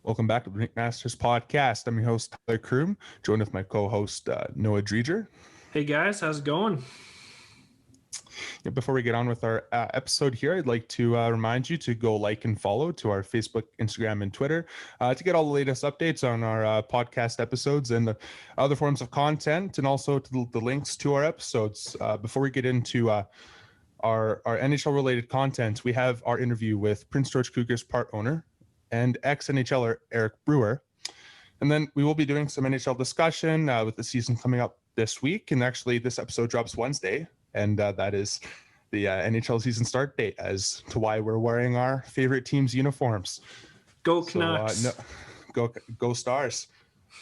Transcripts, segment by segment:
Welcome back to the Rink Masters podcast. I'm your host, Tyler Kroom, joined with my co-host, Noah Dreger. Hey guys, how's it going? Before we get on with our episode here, I'd like to remind you to go like and follow to our Facebook, Instagram, and Twitter to get all the latest updates on our podcast episodes and the other forms of content, and also to the links to our episodes. Before we get into our NHL-related content, we have our interview with Prince George Cougars Part-Owner and ex-NHLer Eric Brewer. And then we will be doing some NHL discussion with the season coming up this week. And actually, this episode drops Wednesday, and that is the NHL season start date as to why we're wearing our favorite team's uniforms. Go Canucks. Go Stars.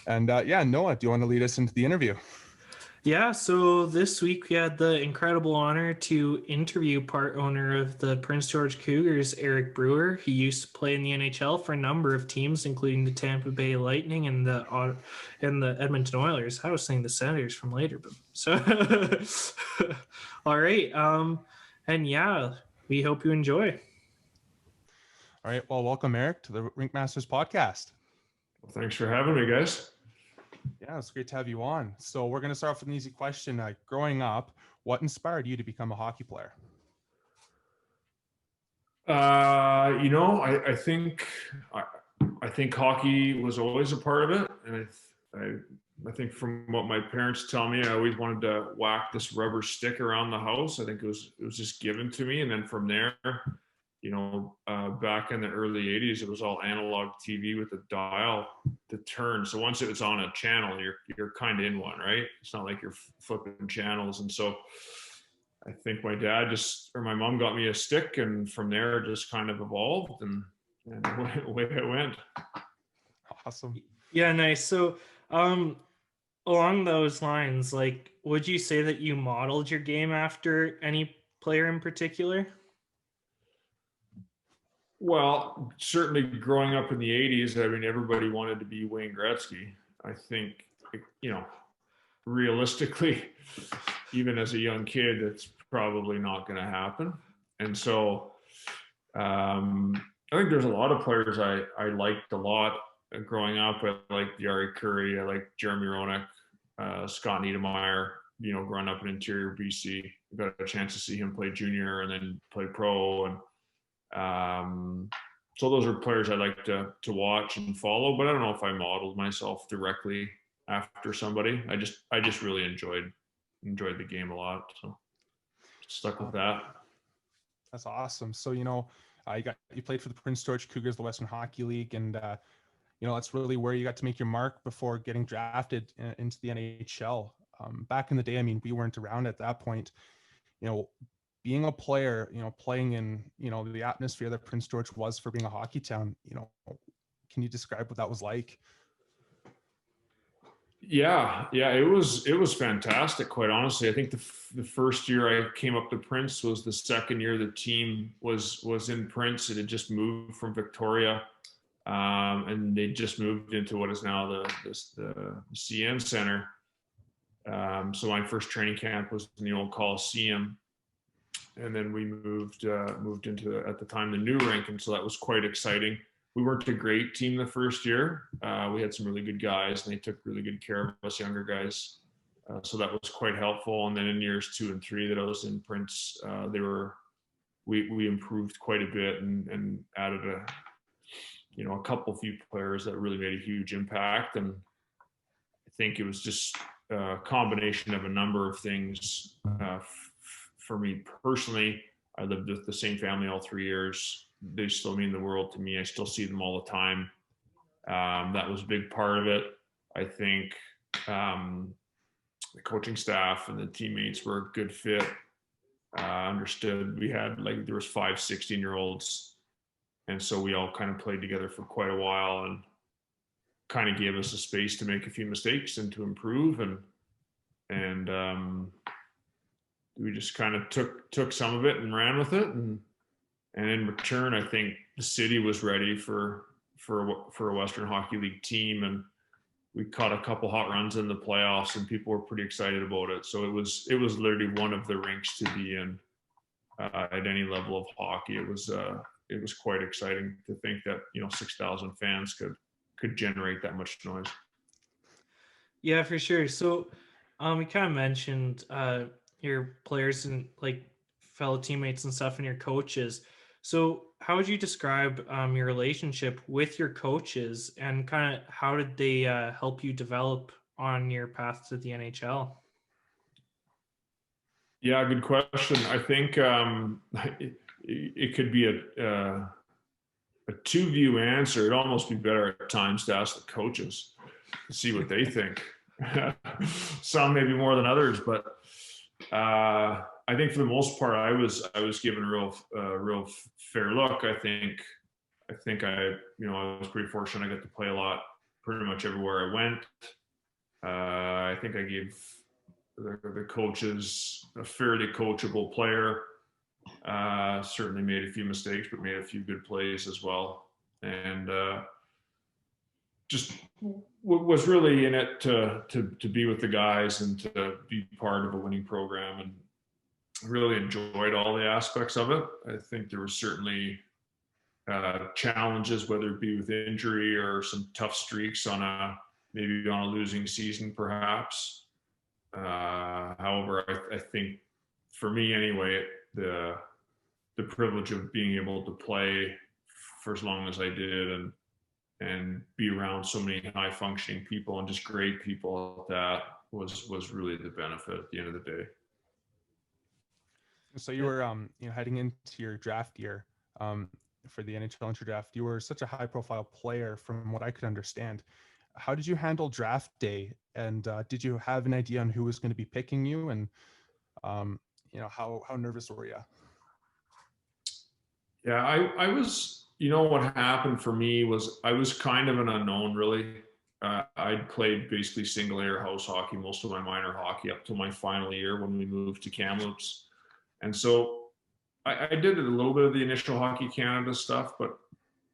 And Noah, do you want to lead us into the interview? Yeah, so this week we had the incredible honor to interview part owner of the Prince George Cougars, Eric Brewer. He used to play in the NHL for a number of teams, including the Tampa Bay Lightning and the Edmonton Oilers. I was saying the Senators from later, but so all right. And yeah, we hope you enjoy. All right. Well, welcome, Eric, to the Rink Masters podcast. Well, thanks for having me, guys. Yeah, it's great to have you on. So we're going to start off with an easy question. Growing up, what inspired you to become a hockey player? I think hockey was always a part of it, and I think from what my parents tell me, I always wanted to whack this rubber stick around the house. I think it was just given to me, and then from there, back in the early 80s, it was all analog TV with a dial to turn. So once it was on a channel, you're kind of in one, right? It's not like you're flipping channels. And so I think my mom got me a stick, and from there it just kind of evolved and away it went. Awesome. Yeah, nice. So along those lines, would you say that you modeled your game after any player in particular? Well, certainly growing up in the 80s, I mean, everybody wanted to be Wayne Gretzky. I think, realistically, even as a young kid, it's probably not going to happen. And so I think there's a lot of players I liked a lot growing up. I liked Jari Kurri. I liked Jeremy Roenick, Scott Niedermayer, growing up in interior BC. I got a chance to see him play junior and then play pro. And so those are players I like to watch and follow, but I don't know if I modeled myself directly after somebody. I just really enjoyed the game a lot. So stuck with that. That's awesome. So, you played for the Prince George Cougars, the Western Hockey League, and, that's really where you got to make your mark before getting drafted into the NHL. Back in the day, I mean, we weren't around at that point, being a player, playing in, the atmosphere that Prince George was for being a hockey town, can you describe what that was like? Yeah, it was fantastic, quite honestly. I think the first year I came up to Prince was the second year the team was in Prince. It had just moved from Victoria, and they just moved into what is now the CN Center. So my first training camp was in the old Coliseum. And then we moved into, at the time, the new rink, and so that was quite exciting. We weren't a great team the first year. We had some really good guys, and they took really good care of us younger guys. So that was quite helpful. And then in years 2 and 3 that I was in Prince, we improved quite a bit and added a couple few players that really made a huge impact. And I think it was just a combination of a number of things. For me personally, I lived with the same family all 3 years. They still mean the world to me. I still see them all the time. That was a big part of it. I think the coaching staff and the teammates were a good fit. Understood. We had there was 5 16-year-olds, and so we all kind of played together for quite a while and kind of gave us a space to make a few mistakes and to improve. And we just kind of took some of it and ran with it, and in return, I think the city was ready for a Western Hockey League team, and we caught a couple hot runs in the playoffs, and people were pretty excited about it. So it was literally one of the rinks to be in at any level of hockey. It was quite exciting to think that 6,000 fans could generate that much noise. Yeah, for sure. So, you kind of mentioned your players and like fellow teammates and stuff, and your coaches. So, how would you describe your relationship with your coaches, and kind of how did they help you develop on your path to the NHL? Yeah, good question. I think it could be a two-view answer. It'd almost be better at times to ask the coaches to see what they think. Some maybe more than others, but I think for the most part, I was given a real fair look. I think I was pretty fortunate. I got to play a lot, pretty much everywhere I went. I think I gave the coaches a fairly coachable player. Certainly made a few mistakes, but made a few good plays as well. And just was really in it to be with the guys and to be part of a winning program, and really enjoyed all the aspects of it. I think there were certainly challenges, whether it be with injury or some tough streaks maybe on a losing season, perhaps. However, I think for me anyway, the privilege of being able to play for as long as I did and be around so many high functioning people and just great people, that was really the benefit at the end of the day. So you were heading into your draft year for the NHL Intra Draft. You were such a high profile player from what I could understand. How did you handle draft day, and did you have an idea on who was going to be picking you, and how nervous were you? Yeah, I was, what happened for me was I was kind of an unknown, really. I'd played basically single-layer house hockey, most of my minor hockey, up till my final year when we moved to Kamloops. And so I did a little bit of the initial Hockey Canada stuff, but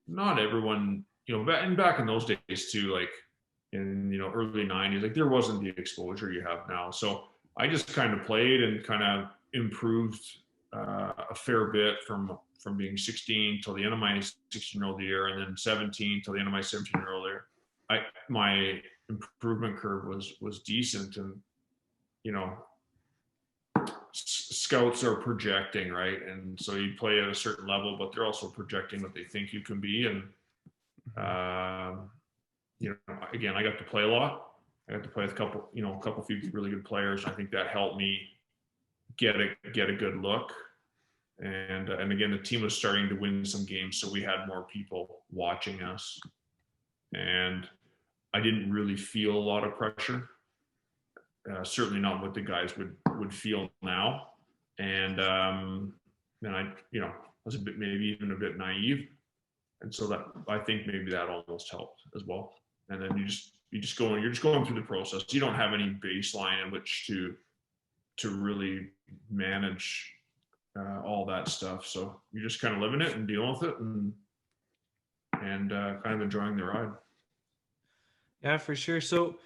not everyone, back in those days too, like in, early 90s, like there wasn't the exposure you have now. So I just kind of played and kind of improved a fair bit from being 16 till the end of my 16-year-old year, and then 17 till the end of my 17-year-old year. My improvement curve was decent, and scouts are projecting, right? And so you play at a certain level, but they're also projecting what they think you can be. And again, I got to play a lot. I got to play with a few really good players. I think that helped me get a good look. And again, the team was starting to win some games, so we had more people watching us, and I didn't really feel a lot of pressure. Certainly not what the guys would feel now. And then I was maybe even a bit naive, and so that I think maybe that almost helped as well. And then you're just going through the process. You don't have any baseline in which to really manage all that stuff. So you're just kind of living it and dealing with it, and kind of enjoying the ride. Yeah, for sure. So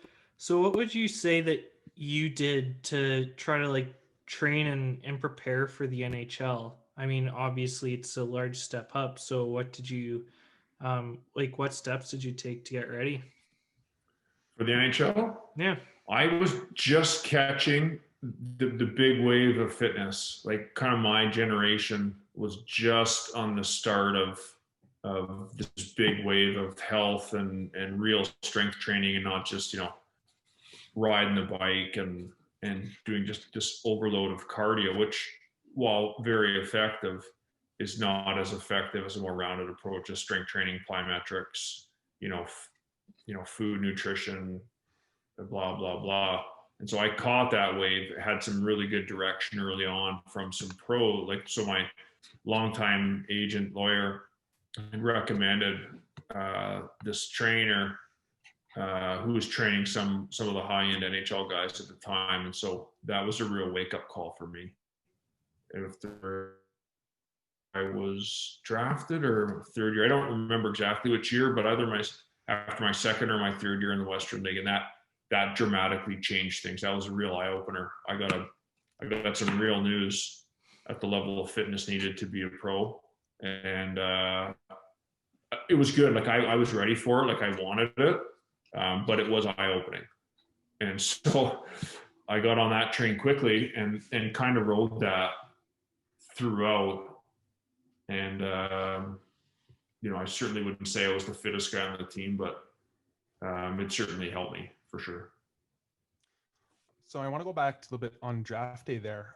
what would you say that you did to try to like train and prepare for the NHL? I mean, obviously it's a large step up. So what did you what steps did you take to get ready for the NHL? Yeah, I was just catching the big wave of fitness. Like kind of my generation was just on the start of this big wave of health and real strength training, and not just riding the bike and doing just this overload of cardio, which, while very effective, is not as effective as a more rounded approach of strength training, plyometrics, food, nutrition, blah blah blah. And so I caught that wave, had some really good direction early on from some so my longtime agent lawyer recommended this trainer who was training some of the high-end NHL guys at the time. And so that was a real wake-up call for me. I was drafted or third year, I don't remember exactly which year, but either after my second or my third year in the Western League, and that dramatically changed things. That was a real eye-opener. I got some real news at the level of fitness needed to be a pro. And it was good. Like I was ready for it. Like I wanted it, but it was eye-opening. And so I got on that train quickly and kind of rode that throughout. And, I certainly wouldn't say I was the fittest guy on the team, but it certainly helped me for sure. So I want to go back to a little bit on draft day there.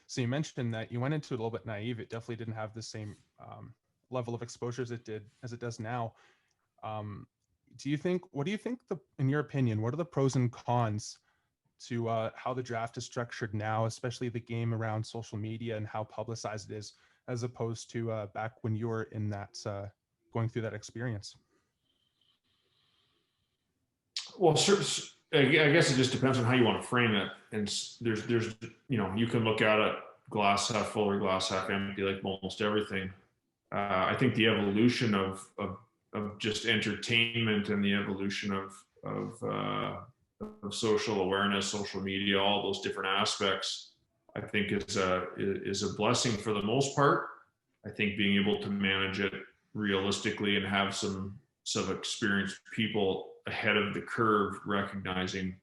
So you mentioned that you went into it a little bit naive. It definitely didn't have the same level of exposure as it does now. What do you think in your opinion, what are the pros and cons to how the draft is structured now, especially the game around social media and how publicized it is, as opposed to back when you were in that, going through that experience? Well, I guess it just depends on how you want to frame it. And there's you can look at it glass half full or glass half empty, like almost everything. I think the evolution of just entertainment and the evolution of social awareness, social media, all those different aspects, I think is a blessing for the most part. I think being able to manage it realistically and have some experienced people ahead of the curve, recognizing,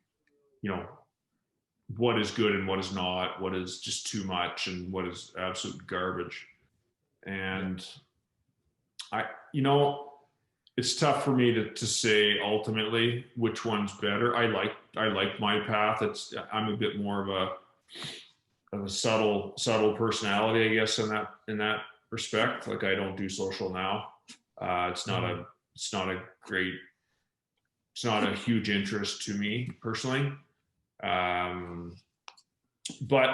what is good and what is not, what is just too much and what is absolute garbage. And it's tough for me to say ultimately which one's better. I like my path. I'm a bit more of a subtle personality, I guess, in that respect. Like I don't do social now. It's not a huge interest to me personally. But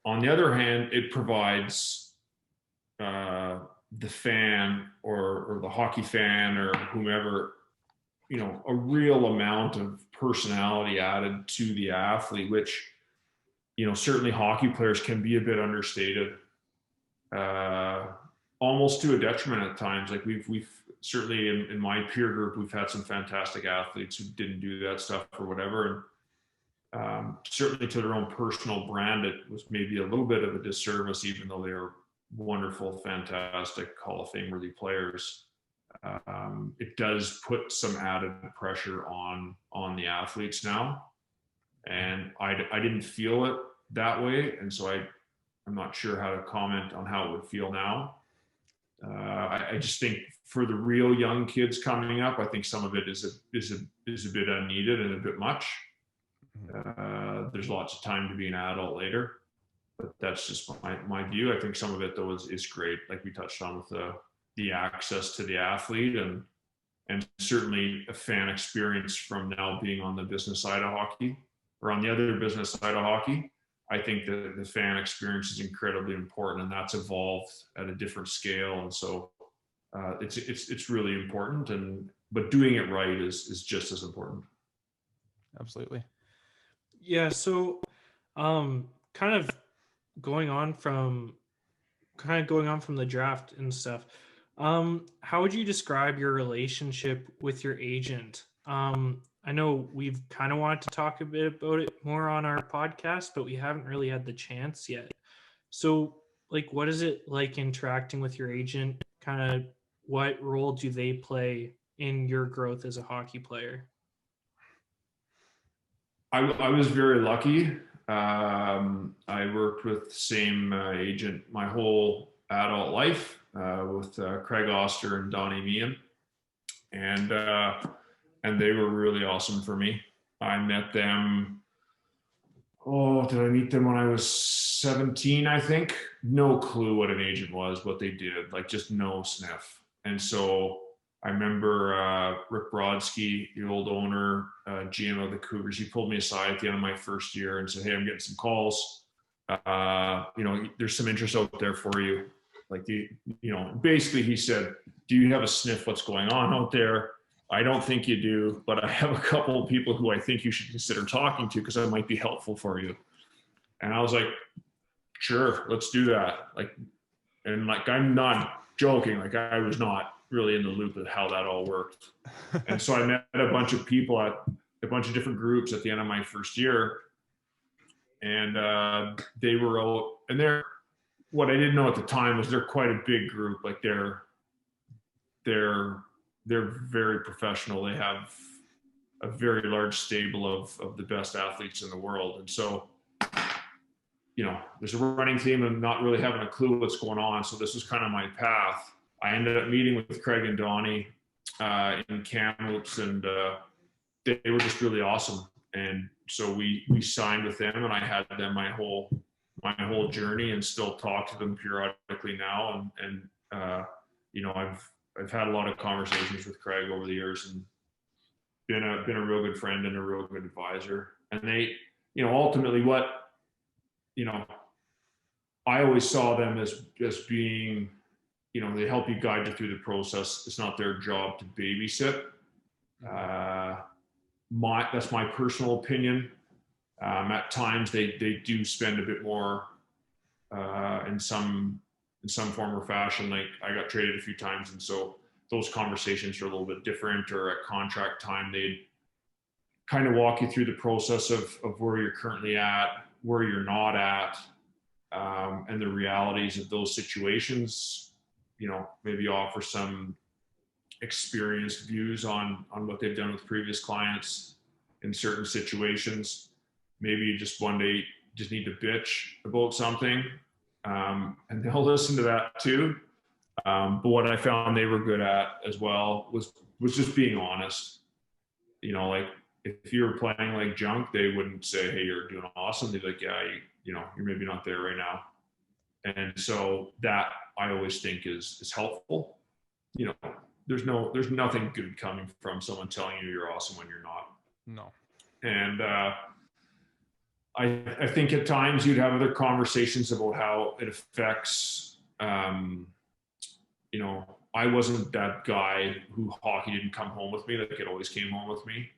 on the other hand, it provides the fan or the hockey fan or whomever, a real amount of personality added to the athlete, which, certainly hockey players can be a bit understated, almost to a detriment at times. Like we've certainly in my peer group, we've had some fantastic athletes who didn't do that stuff or whatever. And certainly to their own personal brand, it was maybe a little bit of a disservice, even though they were wonderful, fantastic Hall of Fame worthy players. It does put some added pressure on the athletes now. And I didn't feel it that way. And so I'm not sure how to comment on how it would feel now. I just think for the real young kids coming up, I think some of it is a bit unneeded and a bit much. There's lots of time to be an adult later, but that's just my view. I think some of it though is great, like we touched on with the access to the athlete and certainly a fan experience from now being on the business side of hockey or on the other business side of hockey. I think the fan experience is incredibly important, and that's evolved at a different scale. And so it's really important, but doing it right is just as important. Absolutely. Yeah. So, kind of going on from the draft and stuff. How would you describe your relationship with your agent? I know we've kind of wanted to talk a bit about it more on our podcast, but we haven't really had the chance yet. So, like, what is it like interacting with your agent? Kind of what role do they play in your growth as a hockey player? I was very lucky. I worked with the same agent my whole adult life with Craig Oster and Donnie Meehan. And they were really awesome for me. I met them, did I meet them when I was 17, I think? No clue what an agent was, what they did, like just no sniff. And so I remember Rick Brodsky, the old owner, GM of the Cougars, he pulled me aside at the end of my first year and said, "Hey, I'm getting some calls. There's some interest out there for you." Like basically he said, "Do you have a sniff what's going on out there? I don't think you do, but I have a couple of people who I think you should consider talking to because that might be helpful for you." And I was like, "Sure, let's do that." And I'm not joking. Like I was not really in the loop of how that all worked. And so I met a bunch of people at a bunch of different groups at the end of my first year. And they were out, and what I didn't know at the time was they're quite a big group. Like they're they're very professional. They have a very large stable of the best athletes in the world. And so, there's a running team and not really having a clue what's going on. So this was kind of my path. I ended up meeting with Craig and Donnie in Kamloops, and they were just really awesome. And so we signed with them, and I had them my whole journey, and still talk to them periodically now. And I've had a lot of conversations with Craig over the years, and been a real good friend and a real good advisor. And they, ultimately I always saw them as being, they help you, guide you through the process. It's not their job to babysit. That's my personal opinion. At times they do spend a bit more in some form or fashion. Like, I got traded a few times, and so those conversations are a little bit different. Or at contract time, they'd kind of walk you through the process of where you're currently at, where you're not at, and the realities of those situations. Maybe offer some experienced views on what they've done with previous clients in certain situations. Maybe you just one day just need to bitch about something, and they'll listen to that too. But what I found they were good at as well was just being honest. Like, if you were playing like junk, they wouldn't say, "Hey, you're doing awesome." They'd be like, "Yeah, you're maybe not there right now." And so that, I always think, is helpful. There's nothing good coming from someone telling you you're awesome when you're not. No. And I think at times you'd have other conversations about how it affects, I wasn't that guy who hockey didn't come home with me. Like, it always came home with me.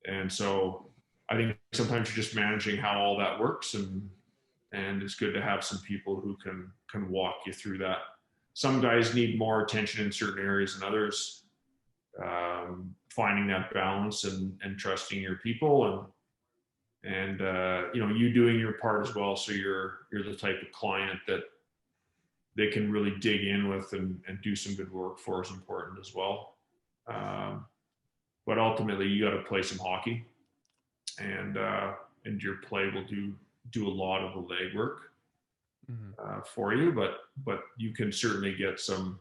And so I think sometimes you're just managing how all that works, and it's good to have some people who can walk you through that. Some guys need more attention in certain areas than others. Finding that balance and trusting your people, and you doing your part as well. So you're the type of client that they can really dig in with and do some good work for is important as well. But ultimately, you got to play some hockey, and your play will do a lot of the legwork for you. But you can certainly get some.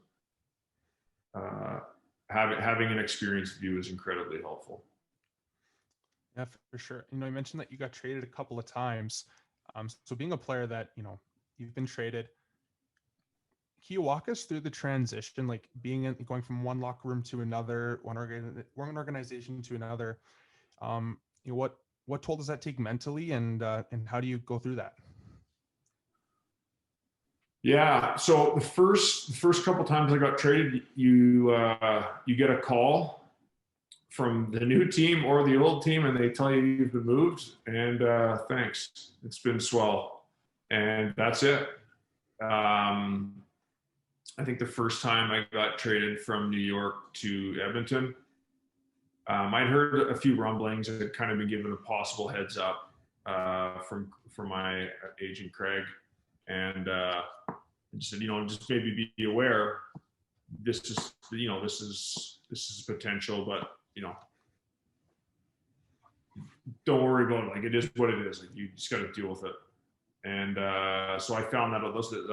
Having an experienced view is incredibly helpful. Yeah, for sure. You mentioned that you got traded a couple of times. So being a player that, you've been traded, can you walk us through the transition, like going from one locker room to another, one organization to another? What toll does that take mentally, and how do you go through that? Yeah. So the first couple times I got traded, you get a call from the new team or the old team, and they tell you you've been moved, and thanks, it's been swell, and that's it. I think the first time I got traded from New York to Edmonton, I'd heard a few rumblings. I had kind of been given a possible heads up from my agent Craig, and said, just maybe be aware. This is potential, but don't worry about it. Like, it is what it is. Like, you just got to deal with it. And so I found that was in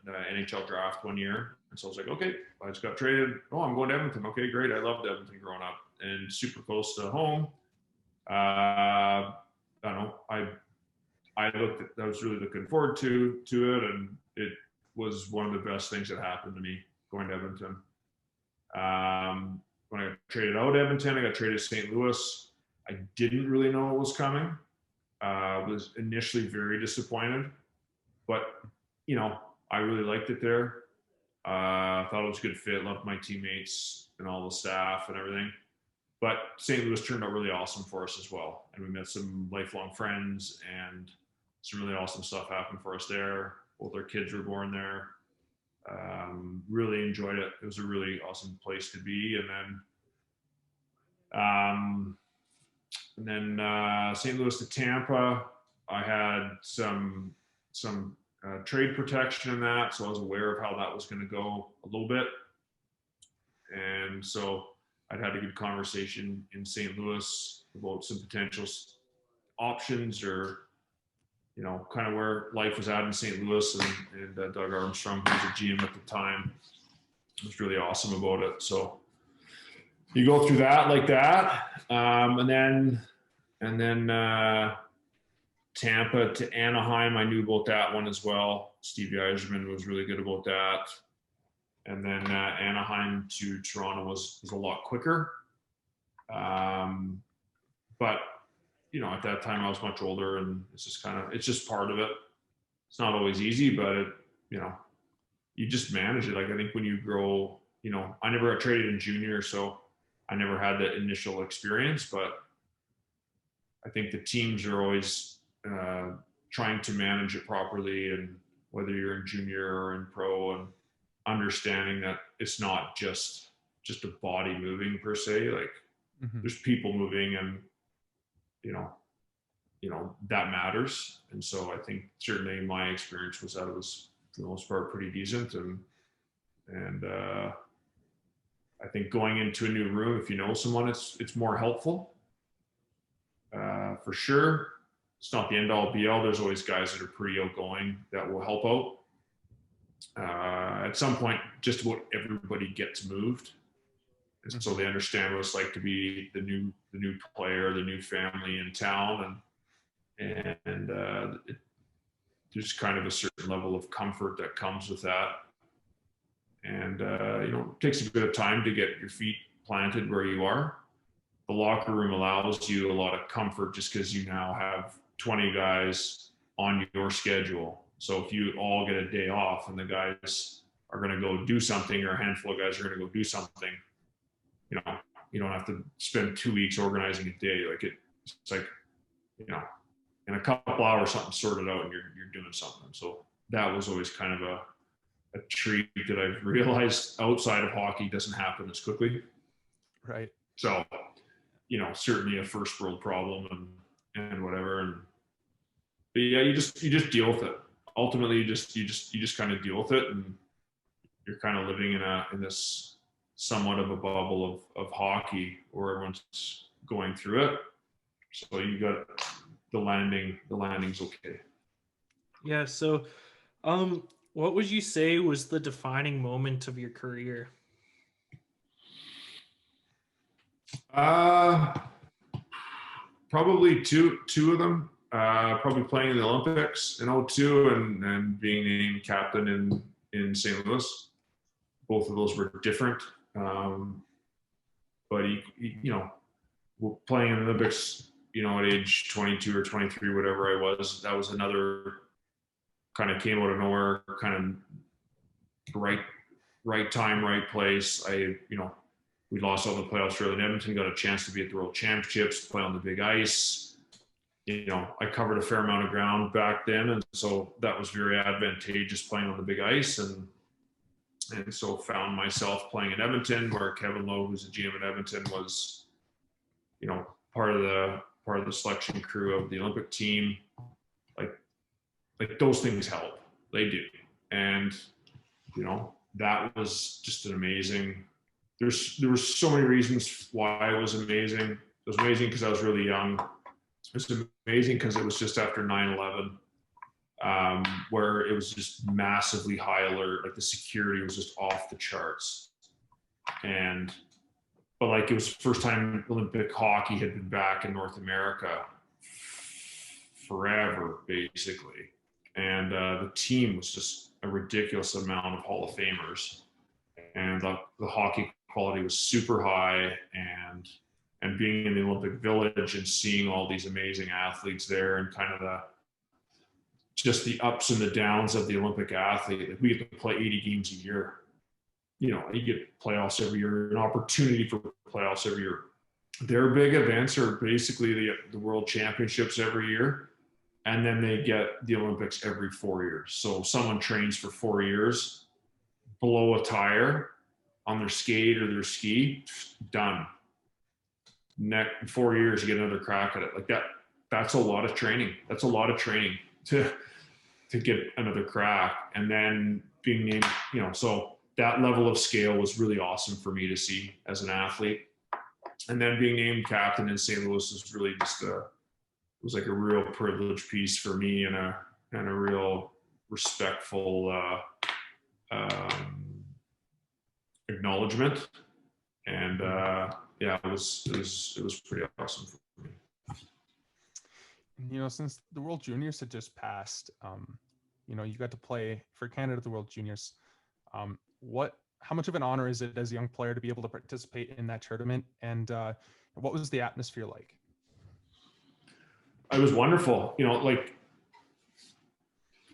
the NHL draft one year. And so I was like, okay, I just got traded. Oh, I'm going to Edmonton. Okay, great. I loved Edmonton growing up and super close to home. I don't know. I was really looking forward to it, and it was one of the best things that happened to me going to Edmonton. When I got traded out of Edmonton, I got traded to St. Louis. I didn't really know what was coming. Was initially very disappointed, but I really liked it there. Thought it was a good fit. Loved my teammates and all the staff and everything. But St. Louis turned out really awesome for us as well, and we met some lifelong friends, and some really awesome stuff happened for us there. Both our kids were born there. Really enjoyed it. It was a really awesome place to be. And then St. Louis to Tampa, I had some trade protection in that, so I was aware of how that was going to go a little bit. And so I'd had a good conversation in St. Louis about some potential options, or, kind of where life was at in St. Louis. And Doug Armstrong, who was a GM at the time, was really awesome about it. So you go through that like that. And then Tampa to Anaheim, I knew about that one as well. Stevie Yzerman was really good about that. And then Anaheim to Toronto was a lot quicker. But, at that time I was much older, and it's just part of it. It's not always easy, but you just manage it. Like, I think when you grow, I never got traded in junior, so I never had the initial experience, but I think the teams are always trying to manage it properly, and whether you're in junior or in pro, and understanding that it's not just a body moving per se. Like, there's people moving, and that matters. And so I think certainly my experience was that it was, for the most part, pretty decent. And I think going into a new room, if you know someone, it's more helpful. For sure. It's not the end all be all. There's always guys that are pretty outgoing that will help out. At some point, just about everybody gets moved. And so they understand what it's like to be the new player, the new family in town. And there's kind of a certain level of comfort that comes with that. And, it takes a bit of time to get your feet planted where you are. The locker room allows you a lot of comfort just because you now have 20 guys on your schedule. So if you all get a day off and the guys are going to go do something, or a handful of guys are going to go do something, you don't have to spend 2 weeks organizing a day. Like, it's like, in a couple hours, something's sorted out and you're doing something. So that was always kind of a treat that I've realized outside of hockey doesn't happen as quickly. Right. So, certainly a first world problem and whatever. But yeah, you just deal with it. Ultimately, you just kind of deal with it, and you're kind of living in this somewhat of a bubble of hockey where everyone's going through it. So you got the landing's okay. Yeah. So, what would you say was the defining moment of your career? Probably two of them. Probably playing in the Olympics in 2002 and being named captain in St. Louis. Both of those were different. But playing in the Olympics, at age 22 or 23, whatever I was, that was another kind of came out of nowhere, kind of right time, right place. We lost all the playoffs early in Edmonton, got a chance to be at the World Championships, play on the big ice. I covered a fair amount of ground back then, and so that was very advantageous playing on the big ice. And so found myself playing in Edmonton, where Kevin Lowe, who's a GM at Edmonton, was, part of the selection crew of the Olympic team. Like those things help. They do. And, that was just an amazing. There were so many reasons why it was amazing. It was amazing because I was really young. It was amazing because it was just after 9/11, where it was just massively high alert. Like, the security was just off the charts. But like, it was the first time Olympic hockey had been back in North America forever, basically. And the team was just a ridiculous amount of Hall of Famers. And the hockey quality was super high, and being in the Olympic Village and seeing all these amazing athletes there, and kind of just the ups and the downs of the Olympic athlete. Like, we get to play 80 games a year. You get playoffs every year, an opportunity for playoffs every year. Their big events are basically the World Championships every year, and then they get the Olympics every 4 years. So someone trains for 4 years, blow a tire on their skate or their ski, done. Next 4 years, you get another crack at it. Like, that's a lot of training. That's a lot of training to get another crack. And then being named, so that level of scale was really awesome for me to see as an athlete. And then being named captain in St. Louis was really just it was like a real privilege piece for me, and a real respectful acknowledgement. And yeah, it was pretty awesome for me. You know, since the World Juniors had just passed, you know, you got to play for Canada at the World Juniors. How much of an honor is it as a young player to be able to participate in that tournament? And what was the atmosphere like? It was wonderful. You know, like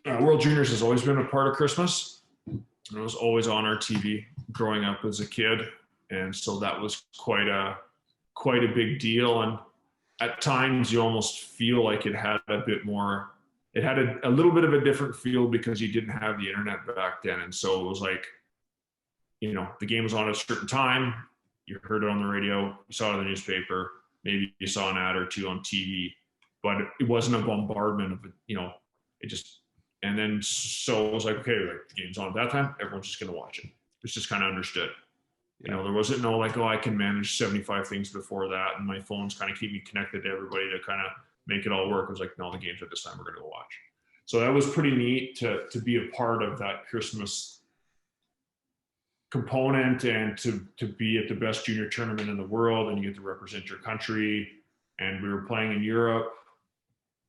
World Juniors has always been a part of Christmas. It was always on our TV growing up as a kid. And so that was quite a big deal. And at times you almost feel like it had a bit more, it had a little bit of a different feel because you didn't have the internet back then. And so it was like, you know, the game was on at a certain time, you heard it on the radio, you saw it in the newspaper, maybe you saw an ad or two on TV, but it wasn't a bombardment of it, you know, it just, and then so it was like, okay, like the game's on at that time, everyone's just going to watch it. It's just kind of understood. You know, there wasn't no like, oh, I can manage 75 things before that, and my phone's kind of keep me connected to everybody to kind of make it all work. It was like, no, the game's at this time, we're going to go watch. So that was pretty neat to be a part of that Christmas component, and to be at the best junior tournament in the world, and you get to represent your country. And we were playing in Europe.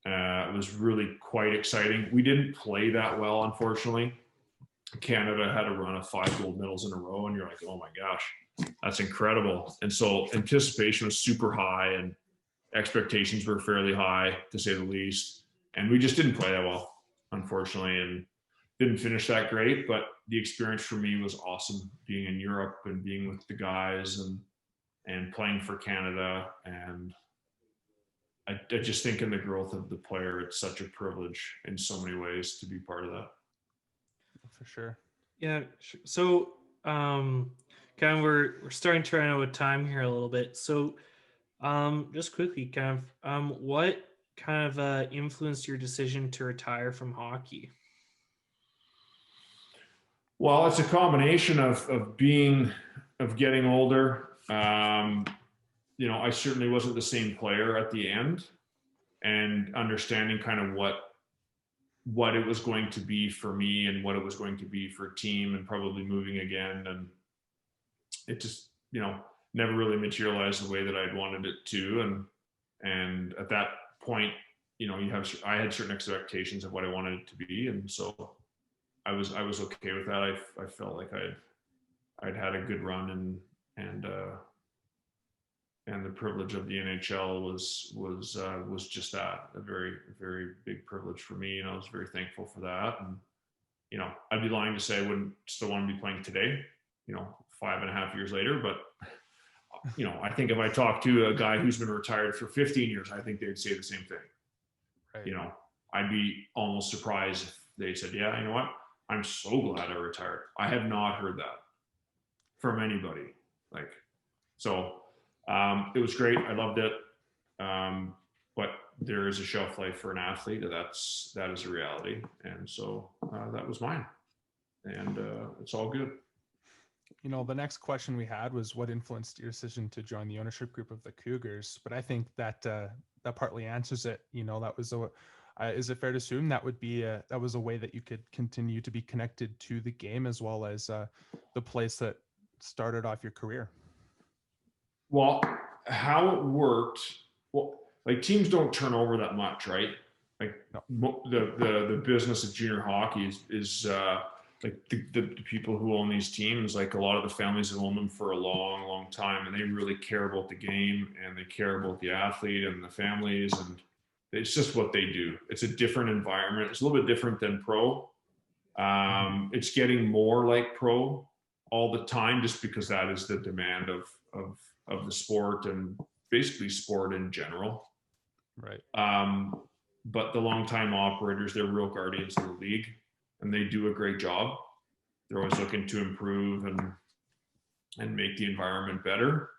It was really quite exciting. We didn't play that well, unfortunately. Canada had a run of 5 gold medals in a row, and you're like, oh my gosh, that's incredible. And so anticipation was super high, and expectations were fairly high, to say the least. And we just didn't play that well, unfortunately, and didn't finish that great. But the experience for me was awesome, being in Europe and being with the guys and playing for Canada. And I just think in the growth of the player, it's such a privilege in so many ways to be part of that. For sure. Yeah. So, kind of we're starting to run out of time here a little bit. So, just quickly, kind of, what kind of influenced your decision to retire from hockey? Well, it's a combination of getting older. You know, I certainly wasn't the same player at the end, and understanding kind of what it was going to be for me and what it was going to be for a team, and probably moving again. And it just, you know, never really materialized the way that I'd wanted it to. And at that point, you know, I had certain expectations of what I wanted it to be. And so I was okay with that. I felt like I'd had a good run, and the privilege of the NHL was just that, a very, very big privilege for me. And I was very thankful for that. And, you know, I'd be lying to say I wouldn't still want to be playing today, you know, 5.5 years later. But, you know, I think if I talk to a guy who's been retired for 15 years, I think they'd say the same thing. Right. You know, I'd be almost surprised if they said, yeah, you know what? I'm so glad I retired. I have not heard that from anybody. Like, so it was great. I loved it. But there is a shelf life for an athlete. That is a reality. And so that was mine. And it's all good. You know, the next question we had was what influenced your decision to join the ownership group of the Cougars? But I think that that partly answers it. You know, that was is it fair to assume that was a way that you could continue to be connected to the game, as well as the place that started off your career? Well, how it worked, well, like teams don't turn over that much, right? Like no. the business of junior hockey is like the people who own these teams, like a lot of the families have owned them for a long, long time, and they really care about the game, and they care about the athlete and the families, and it's just what they do. It's a different environment. It's a little bit different than pro. It's getting more like pro all the time, just because that is the demand of the sport, and basically sport in general. Right. But the longtime operators, they're real guardians of the league, and they do a great job. They're always looking to improve and make the environment better,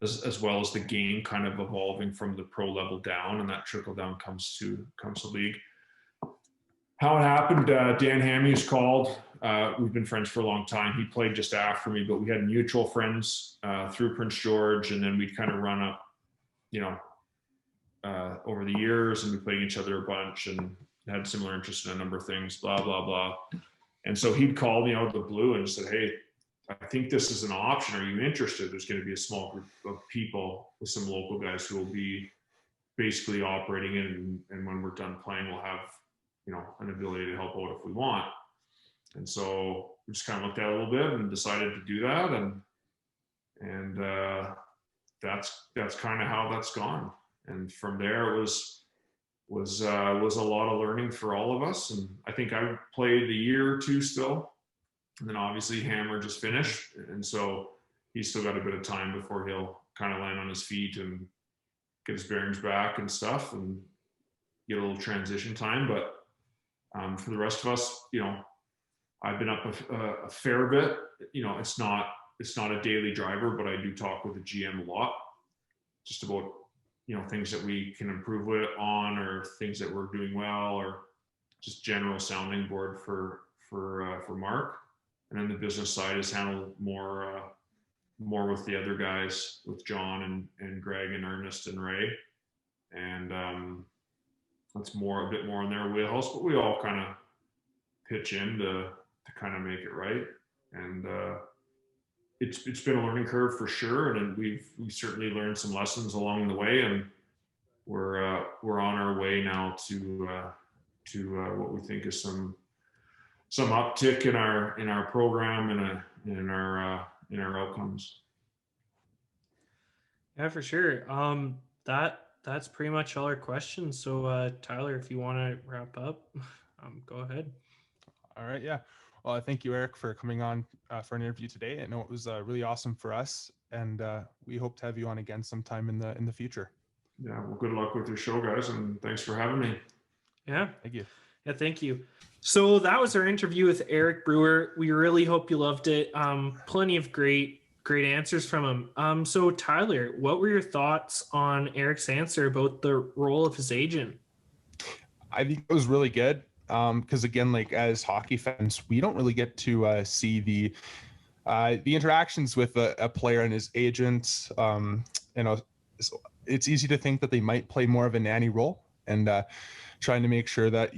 as well as the game kind of evolving from the pro level down, and that trickle down comes to league. How it happened, Dan Hamhuis called we've been friends for a long time. He played just after me, but we had mutual friends through Prince George, and then we'd kind of run up, over the years, and we played each other a bunch and had similar interests in a number of things, blah, blah, blah. And so he'd called me out of the blue and said, hey, I think this is an option. Are you interested? There's going to be a small group of people with some local guys who will be basically operating it. And when we're done playing, we'll have, an ability to help out if we want. And so we just kind of looked at it a little bit and decided to do that. And that's kind of how that's gone. And from there, it was a lot of learning for all of us. And I think I played a year or two still. And then obviously Hammer just finished. And so he's still got a bit of time before he'll kind of land on his feet and get his bearings back and stuff and get a little transition time. But for the rest of us, I've been up a fair bit. It's not a daily driver, but I do talk with the GM a lot just about, things that we can improve on, or things that we're doing well, or just general sounding board for Mark. And then the business side is handled more with the other guys, with John and Greg and Ernest and Ray. And that's a bit more in their wheelhouse, but we all kind of pitch in to kind of make it right. And it's been a learning curve for sure, and we certainly learned some lessons along the way, and we're on our way now to what we think is some uptick in our program and in our outcomes. Yeah, for sure. That's pretty much all our questions. So Tyler, if you want to wrap up, go ahead. All right. Yeah. Well, thank you, Eric, for coming on for an interview today. I know it was really awesome for us, and we hope to have you on again sometime in the future. Yeah. Well, good luck with your show, guys, and thanks for having me. Yeah. Thank you. Yeah. Thank you. So that was our interview with Eric Brewer. We really hope you loved it. Plenty of great answers from him. So Tyler, what were your thoughts on Eric's answer about the role of his agent? I think it was really good. Because again, like as hockey fans, we don't really get to see the interactions with a player and his agent. It's easy to think that they might play more of a nanny role and trying to make sure that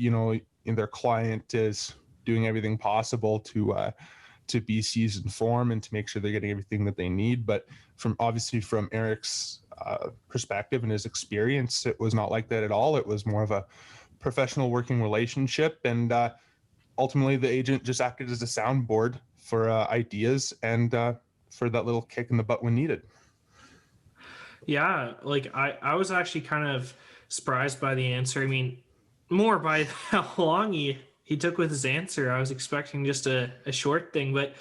their client is doing everything possible to be season form and to make sure they're getting everything that they need. But from Eric's perspective and his experience, it was not like that at all. It was more of a professional working relationship, and ultimately the agent just acted as a soundboard for ideas and for that little kick in the butt when needed. Yeah, like I was actually kind of surprised by the answer. I mean, more by how long he took with his answer. I was expecting just a short thing, but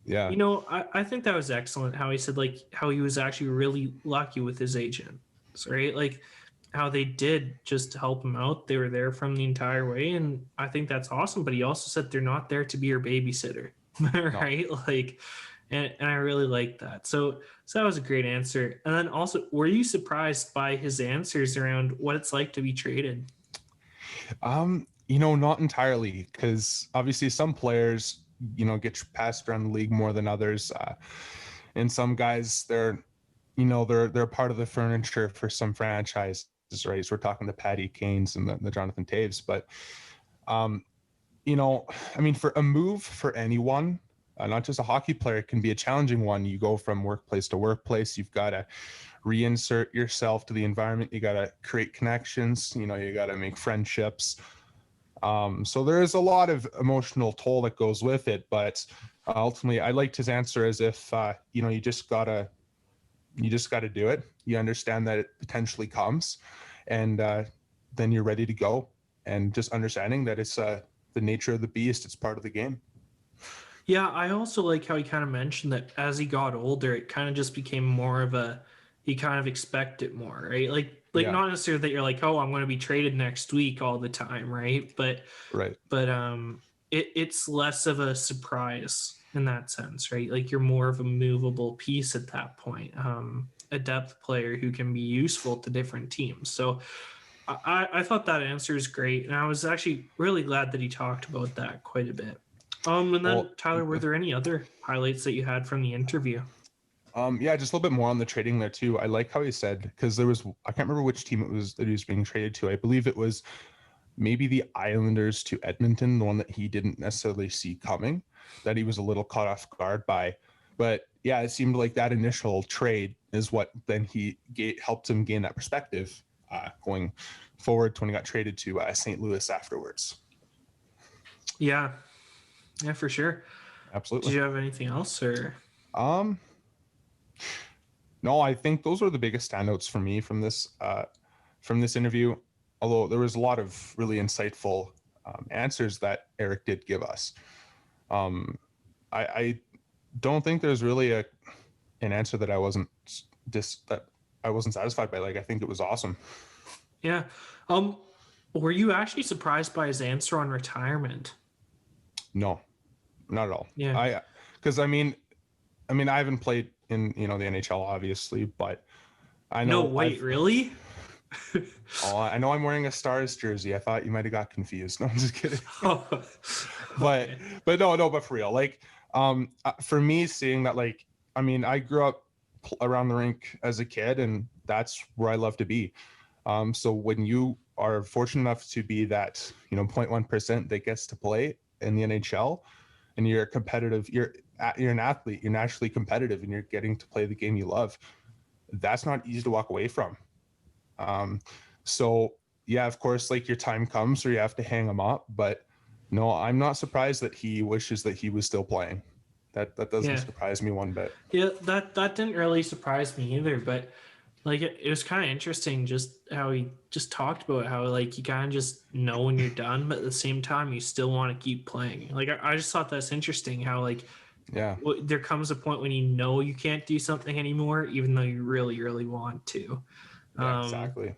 yeah, I think that was excellent how he said like how he was actually really lucky with his agent, right? Like how they did just help him out. They were there from the entire way, and I think that's awesome. But he also said they're not there to be your babysitter, right? No. Like, and I really like that. So that was a great answer. And then also, were you surprised by his answers around what it's like to be traded? Not entirely, because obviously some players, get passed around the league more than others, and some guys they're part of the furniture for some franchises. Right, so we're talking the Patty Kanes and the Jonathan Taves, but for a move for anyone, not just a hockey player, it can be a challenging one. You go from workplace to workplace. You've got to reinsert yourself to the environment. You got to create connections. You got to make friendships. So there is a lot of emotional toll that goes with it. But ultimately, I liked his answer as if you just gotta do it. You understand that it potentially comes, and then you're ready to go. And just understanding that it's the nature of the beast. It's part of the game. Yeah, I also like how he kind of mentioned that as he got older, it kind of just became more of he kind of expected more, right? Like yeah. Not necessarily that you're like, oh, I'm going to be traded next week all the time, right? But it's less of a surprise in that sense, right? Like you're more of a movable piece at that point, a depth player who can be useful to different teams. So I thought that answer is great, and I was actually really glad that he talked about that quite a bit. And then Tyler, were there any other highlights that you had from the interview? Yeah, just a little bit more on the trading there too. I like how he said, because I can't remember which team it was that he was being traded to. I believe it was maybe the Islanders to Edmonton, the one that he didn't necessarily see coming, that he was a little caught off guard by. But yeah, it seemed like that initial trade is what then helped him gain that perspective going forward when he got traded to St. Louis afterwards. Yeah, for sure. Absolutely. Did you have anything else, or? No, I think those are the biggest standouts for me from this interview. Although there was a lot of really insightful answers that Eric did give us. I don't think there's really an answer that I wasn't satisfied by. Like, I think it was awesome. Yeah. Were you actually surprised by his answer on retirement? No, not at all. Yeah. Because I mean, I haven't played in the NHL, obviously, but I know. No, wait, really? I know I'm wearing a Stars jersey. I thought you might have got confused. No, I'm just kidding. Okay. But but for real, like, for me, seeing that, like, I mean, I grew up around the rink as a kid, and that's where I love to be. So when you are fortunate enough to be that 0.1% that gets to play in the NHL, and you're competitive, you're an athlete, you're naturally competitive, and you're getting to play the game you love, that's not easy to walk away from. So yeah, of course, like, your time comes where you have to hang him up, but no, I'm not surprised that he wishes that he was still playing. That doesn't surprise me one bit. Yeah, that didn't really surprise me either, but like, it was kind of interesting just how he just talked about how, like, you kind of just know when you're done, but at the same time you still want to keep playing. Like, I just thought that's interesting how, like, there comes a point when you can't do something anymore, even though you really, really want to. Yeah, exactly.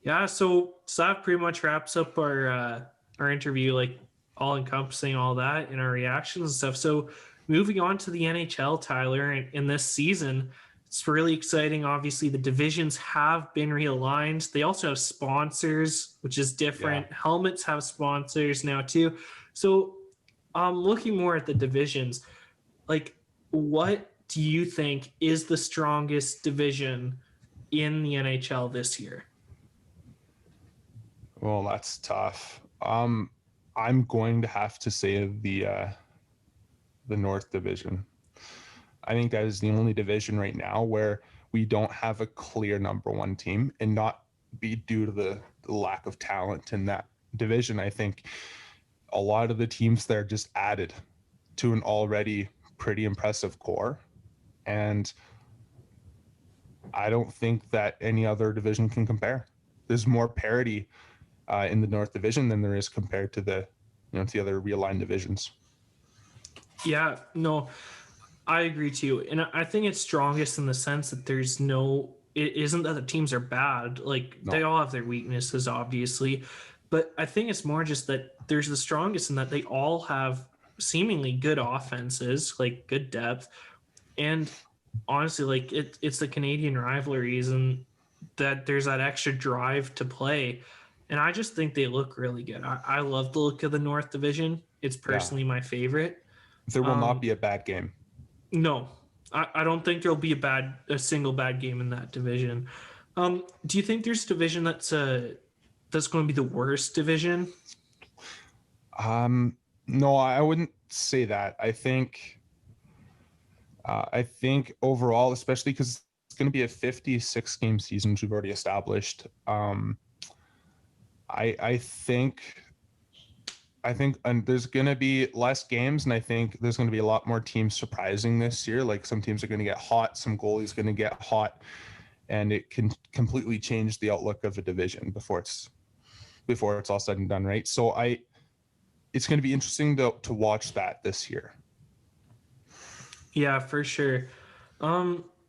Yeah, so that pretty much wraps up our interview, like, all encompassing all that and our reactions and stuff. So moving on to the NHL, Tyler, in this season, it's really exciting. Obviously, the divisions have been realigned. They also have sponsors, which is different. Yeah. Helmets have sponsors now too. So looking more at the divisions, like, what do you think is the strongest division in the NHL this year? Well, that's tough. I'm going to have to say the North Division. I think that is the only division right now where we don't have a clear number one team, and not be due to the lack of talent in that division. I think a lot of the teams there just added to an already pretty impressive core, and I don't think that any other division can compare. There's more parity in the North Division than there is compared to the to the other realigned divisions. Yeah, no, I agree too. And I think it's strongest in the sense that it isn't that the teams are bad. Like, they all have their weaknesses, obviously. But I think it's more just that there's the strongest in that they all have seemingly good offenses, like good depth. And honestly, like, it's the Canadian rivalries, and that there's that extra drive to play. And I just think they look really good. I love the look of the North Division. It's personally my favorite. There will not be a bad game. No, I don't think there'll be a single bad game in that division. Do you think there's a division that's going to be the worst division? No, I wouldn't say that. I think overall, especially because it's going to be a 56 game season, which we've already established. I think and there's going to be less games, and I think there's going to be a lot more teams surprising this year. Like, some teams are going to get hot, some goalies going to get hot, and it can completely change the outlook of a division before it's all said and done, right? So it's going to be interesting to watch that this year. Yeah, for sure.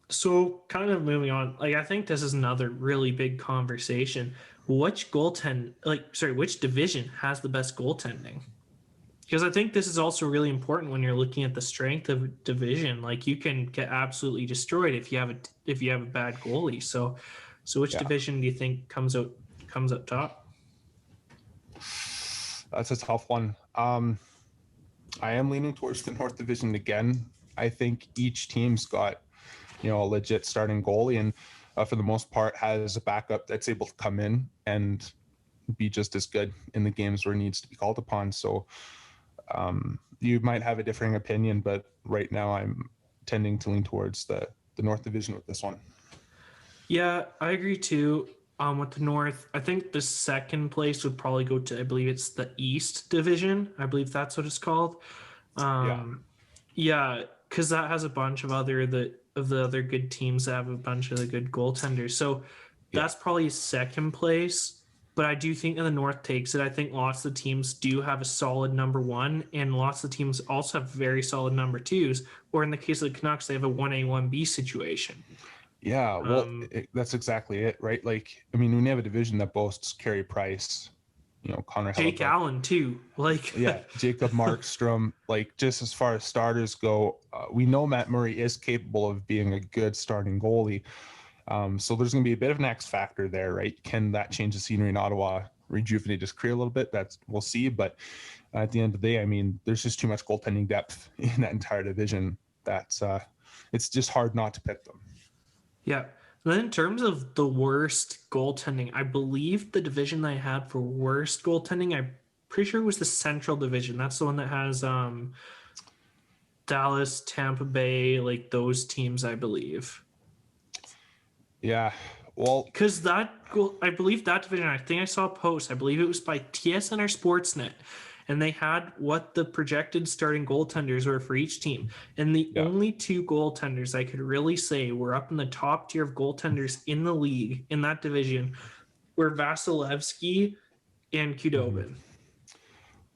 So kind of moving on, like, I think this is another really big conversation. Which division has the best goaltending? Because I think this is also really important when you're looking at the strength of a division. Like, you can get absolutely destroyed if you have a bad goalie. So which division do you think comes up top? That's a tough one. I am leaning towards the North Division again. I think each team's got, a legit starting goalie, and for the most part has a backup that's able to come in and be just as good in the games where it needs to be called upon. So you might have a differing opinion, but right now I'm tending to lean towards the North Division with this one. Yeah, I agree too. With the North, I think the second place would probably go to, I believe it's the East Division. I believe that's what it's called. Yeah, because that has a bunch of the other good teams that have a bunch of the good goaltenders. So that's probably second place. But I do think that the North takes it. I think lots of the teams do have a solid number one, and lots of the teams also have very solid number twos. Or in the case of the Canucks, they have a 1A, 1B situation. Yeah, well, that's exactly it, right? Like, I mean, when you have a division that boasts Carey Price, Connor Jake Hellebuck, Allen too, like Jacob Markstrom, like just as far as starters go, we know Matt Murray is capable of being a good starting goalie. So there's going to be a bit of an X factor there, right? Can that change the scenery in Ottawa, rejuvenate his career a little bit? We'll see. But at the end of the day, I mean, there's just too much goaltending depth in that entire division. That's it's just hard not to pick them. Yeah. Then in terms of the worst goaltending, I believe the division that I had for worst goaltending, I'm pretty sure it was the Central Division. That's the one that has Dallas, Tampa Bay, like those teams, I believe. Yeah. Well, because I believe that division, I think I saw a post, I believe it was by TSN or Sportsnet, and they had what the projected starting goaltenders were for each team. And the only two goaltenders I could really say were up in the top tier of goaltenders in the league in that division were Vasilevsky and Khudobin.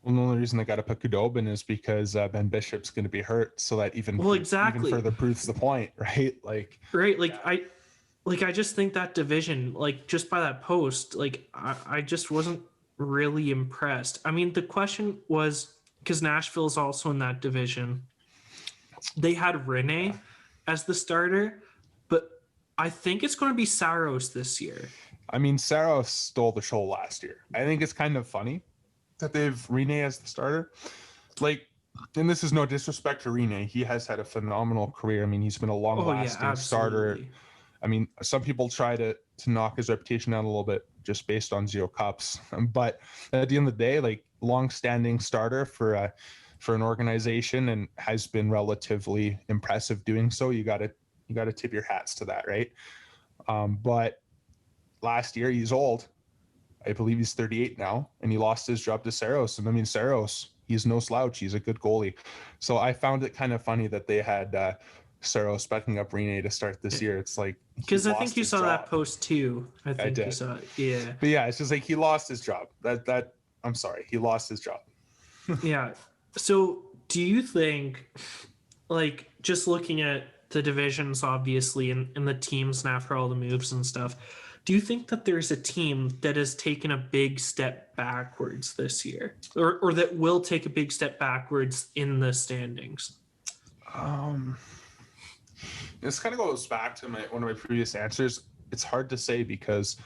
Well, the only reason they got to put Khudobin is because Ben Bishop's going to be hurt, so that even further proves the point, right? I just think that division, like just by that post, like I just wasn't really impressed. I mean, the question was, because Nashville is also in that division, they had Rene as the starter, but I think it's going to be Saros this year. I mean, Saros stole the show last year. I think it's kind of funny that they've Rene as the starter. Like, and this is no disrespect to Rene. He has had a phenomenal career. I mean, he's been a long-lasting starter. I mean, some people try to knock his reputation down a little bit just based on 0 cups. But at the end of the day, like, long-standing starter for an organization, and has been relatively impressive doing so. You got to tip your hats to that, right? But last year, he's old. I believe he's 38 now, and he lost his job to Saros. And I mean, Saros, he's no slouch. He's a good goalie. So I found it kind of funny that they had Saros backing up Rene to start this year. It's like, because I think you saw that post too. I think you saw it. Yeah. But yeah, it's just like he lost his job. I'm sorry, he lost his job. Yeah. So do you think, like, just looking at the divisions, obviously, and the teams now for all the moves and stuff, do you think that there's a team that has taken a big step backwards this year, or that will take a big step backwards in the standings? This kind of goes back to one of my previous answers. It's hard to say because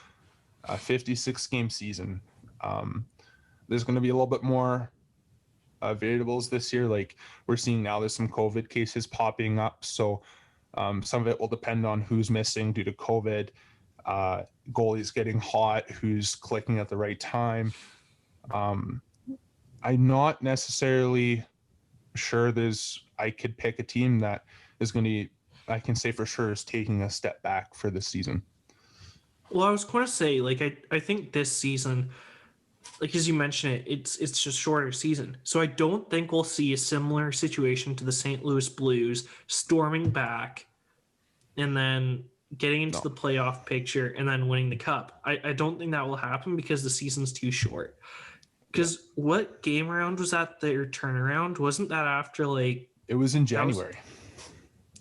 a 56-game season, there's going to be a little bit more variables this year. Like we're seeing now, there's some COVID cases popping up. So some of it will depend on who's missing due to COVID, goalies getting hot, who's clicking at the right time. I'm not necessarily sure I could pick a team that is going to, I can say for sure, is taking a step back for this season. Well, I was going to say, like, I think this season, like as you mentioned it's just a shorter season. So I don't think we'll see a similar situation to the St. Louis Blues storming back and then getting into the playoff picture and then winning the cup. I don't think that will happen because the season's too short. Because what game round was that their turnaround? Wasn't that after, like... It was in January.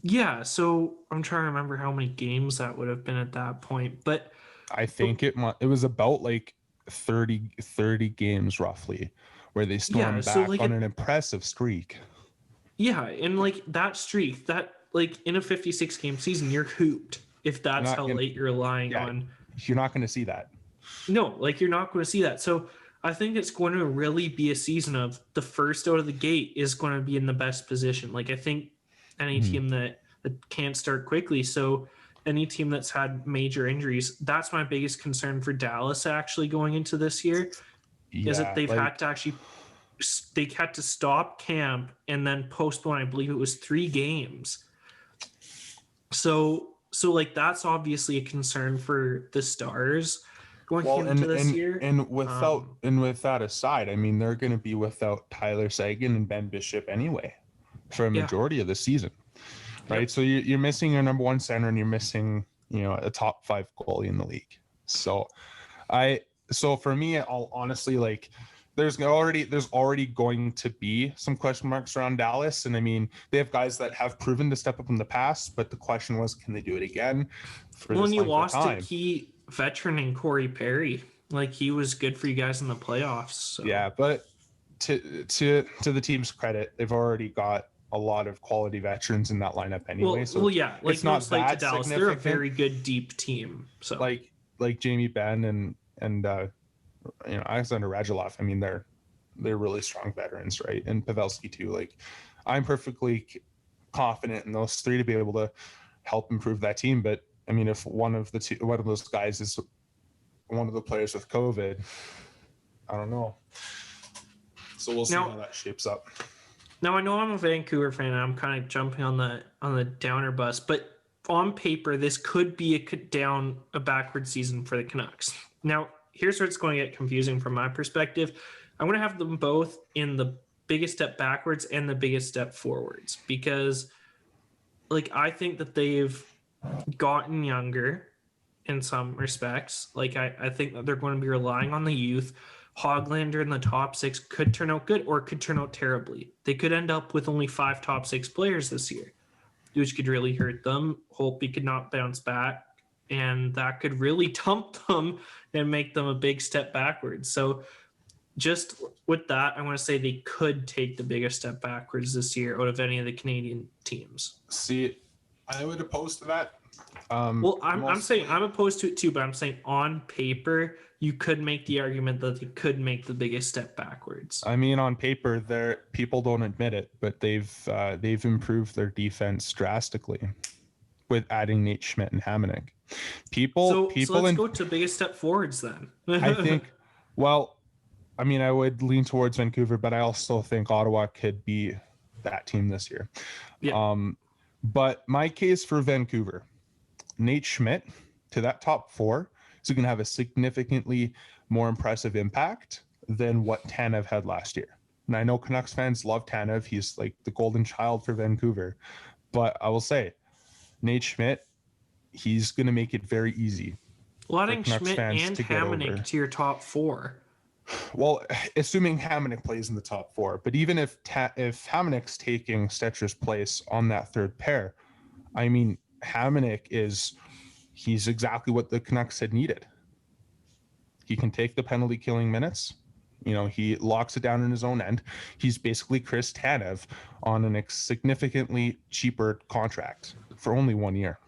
Yeah, so I'm trying to remember how many games that would have been at that point. But I think it was about like 30 games roughly where they stormed back on an impressive streak. Yeah, and like that streak, that like in a 56-game season, you're hooped if that's how late you're relying on. You're not going to see that. No, like you're not going to see that. So I think it's going to really be a season of the first out of the gate is going to be in the best position. Like, I think any team that can't start quickly. So any team that's had major injuries, that's my biggest concern for Dallas actually going into this year, is that they've had to stop camp and then postpone, I believe it was 3 games. So like, that's obviously a concern for the Stars going into this year. And with that aside, I mean, they're going to be without Tyler Seguin and Ben Bishop anyway for a majority of the season, right? Yep. So you're missing your number 1 center, and you're missing, a top 5 goalie in the league. So for me, I'll honestly, like, there's already going to be some question marks around Dallas. And I mean, they have guys that have proven to step up in the past, but the question was, can they do it again? When you lost a key veteran in Corey Perry, like, he was good for you guys in the playoffs. So. Yeah, but to the team's credit, they've already got a lot of quality veterans in that lineup anyway. Like, it's not that to Dallas. They're a very good deep team. So like Jamie Benn and Alexander Radulov. I mean, they're really strong veterans, right? And Pavelski too. Like, I'm perfectly confident in those 3 to be able to help improve that team. But I mean, if one of those guys is one of the players with COVID, I don't know. So we'll see how that shapes up. Now, I know I'm a Vancouver fan, and I'm kind of jumping on the downer bus, but on paper, this could be a backward season for the Canucks. Now, here's where it's going to get confusing from my perspective. I'm going to have them both in the biggest step backwards and the biggest step forwards, because, like, I think that they've gotten younger in some respects. Like, I think that they're going to be relying on the youth. Hoglander in the top 6 could turn out good or could turn out terribly. They could end up with only 5 top 6 players this year, which could really hurt them. Holtby could not bounce back, and that could really dump them and make them a big step backwards. So just with that, I want to say they could take the biggest step backwards this year out of any of the Canadian teams. See, I would oppose to that. I'm saying I'm opposed to it too, but I'm saying on paper, you could make the argument that they could make the biggest step backwards. I mean, on paper, people don't admit it, but they've improved their defense drastically with adding Nate Schmidt and Hamonic. So let's go to biggest step forwards then. I think, well, I mean, I would lean towards Vancouver, but I also think Ottawa could be that team this year. Yeah. But my case for Vancouver, Nate Schmidt to that top 4 is going to have a significantly more impressive impact than what Tanev had last year. And I know Canucks fans love Tanev. He's like the golden child for Vancouver. But I will say, Nate Schmidt, he's going to make it very easy. Letting Schmidt and Hamonic to your top 4. Well, assuming Hamonic plays in the top 4, but even if Hamonic's taking Stetcher's place on that 3rd pair, I mean, Hamonic he's exactly what the Canucks had needed. He can take the penalty killing minutes. He locks it down in his own end. He's basically Chris Tanev on a significantly cheaper contract for only 1 year.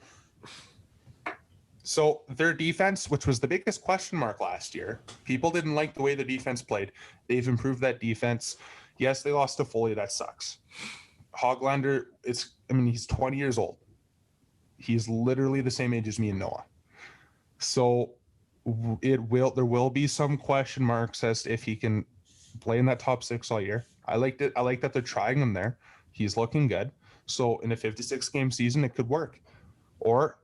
So their defense, which was the biggest question mark last year, people didn't like the way the defense played. They've improved that defense. Yes, they lost to Foley. That sucks. Hoglander, he's 20 years old. He's literally the same age as me and Noah. So there will be some question marks as to if he can play in that top 6 all year. I liked it. I like that they're trying him there. He's looking good. So in a 56-game season, it could work. Or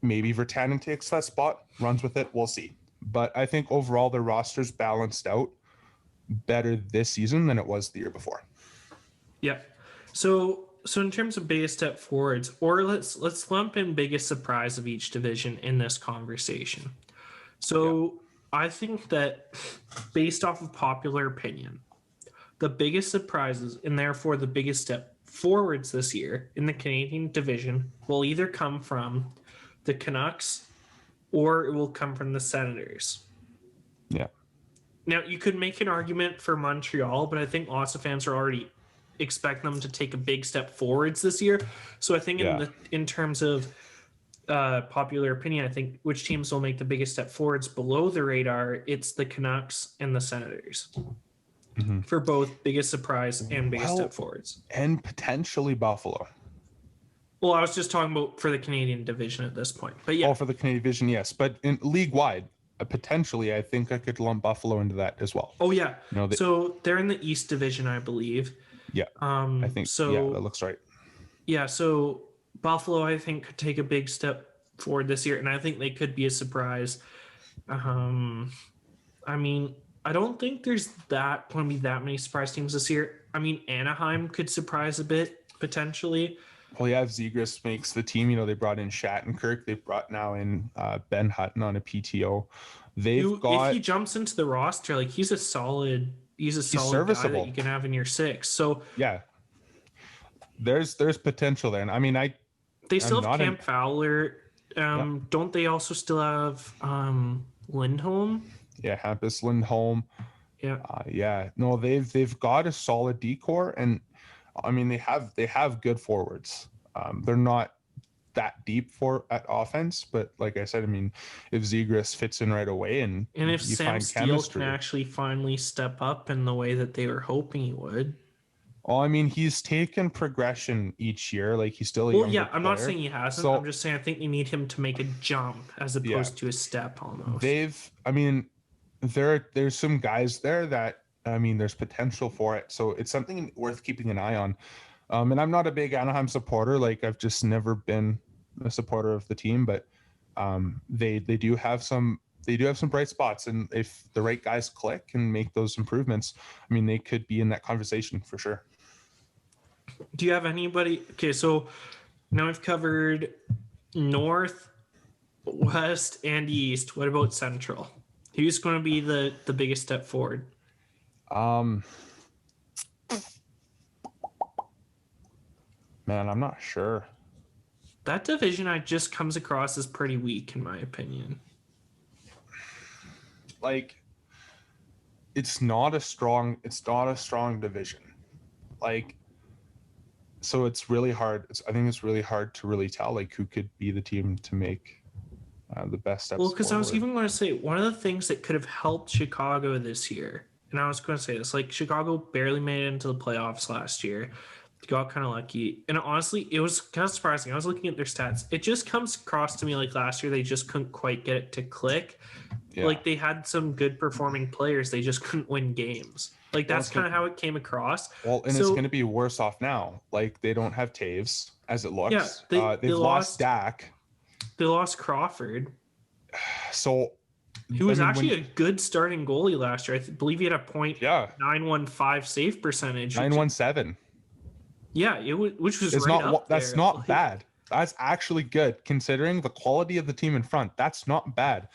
maybe Virtanen takes that spot, runs with it. We'll see. But I think overall their roster's balanced out better this season than it was the year before. Yeah. So in terms of biggest step forwards, or let's lump in biggest surprise of each division in this conversation. So I think that based off of popular opinion, the biggest surprises and therefore the biggest step forwards this year in the Canadian division will either come from the Canucks or it will come from the Senators. Yeah. Now, you could make an argument for Montreal, but I think lots of fans are already expect them to take a big step forwards this year. So I think in terms of popular opinion, I think, which teams will make the biggest step forwards below the radar, it's the Canucks and the Senators for both biggest surprise and biggest step forwards. And potentially Buffalo. Well, I was just talking about for the Canadian division at this point. But yeah. Oh, for the Canadian division, yes. But in league-wide, potentially, I think I could lump Buffalo into that as well. Oh, yeah. So they're in the East Division, I believe. Yeah. I think so. Yeah, that looks right. Yeah, so Buffalo, I think, could take a big step forward this year, and I think they could be a surprise. I mean, I don't think there's going to be that many surprise teams this year. I mean, Anaheim could surprise a bit, potentially. Well, yeah, if Zegras makes the team, they brought in Shattenkirk. They've brought now in Ben Hutton on a PTO. If he jumps into the roster, like he's solid guy that you can have in your six. So yeah, there's potential there. And I mean, they still have Cam Fowler. Don't they also still have Lindholm? Yeah, Hampus Lindholm. Yeah. No, they've got a solid decor, and I mean they have good forwards. They're not that deep at offense, but like I said, I mean, if Zegras fits in right away and if Sam Steele can actually finally step up in the way that they were hoping he would. Well, I mean, he's taken progression each year. Like he's still a younger player. I'm not saying he hasn't. So, I'm just saying I think you need him to make a jump as opposed to a step almost. There's some guys there that, I mean, there's potential for it. So it's something worth keeping an eye on. And I'm not a big Anaheim supporter. Like I've just never been a supporter of the team, but they do have some bright spots, and if the right guys click and make those improvements, I mean, they could be in that conversation for sure. Do you have anybody? Okay, so now we've covered North, West, and East. What about Central? Who's going to be the biggest step forward? Man, I'm not sure. That division just comes across as pretty weak, in my opinion. Like, it's not a strong division. Like, so it's really hard. I think it's really hard to really tell like who could be the team to make the best steps. Well, because I was even going to say one of the things that could have helped Chicago this year, and I was going to say this, like Chicago barely made it into the playoffs last year. Got kind of lucky, and honestly, it was kind of surprising. I was looking at their stats. It just comes across to me like last year they just couldn't quite get it to click. Yeah. Like they had some good performing players, they just couldn't win games. Like that's kind of how it came across. Well, and it's going to be worse off now. Like they don't have Taves as it looks. Yeah, they've lost Dak. They lost Crawford. So he was actually a good starting goalie last year. I believe he had a .915 save percentage. 917. Yeah, which was right up that's there. Not bad. That's actually good considering the quality of the team in front. That's not bad.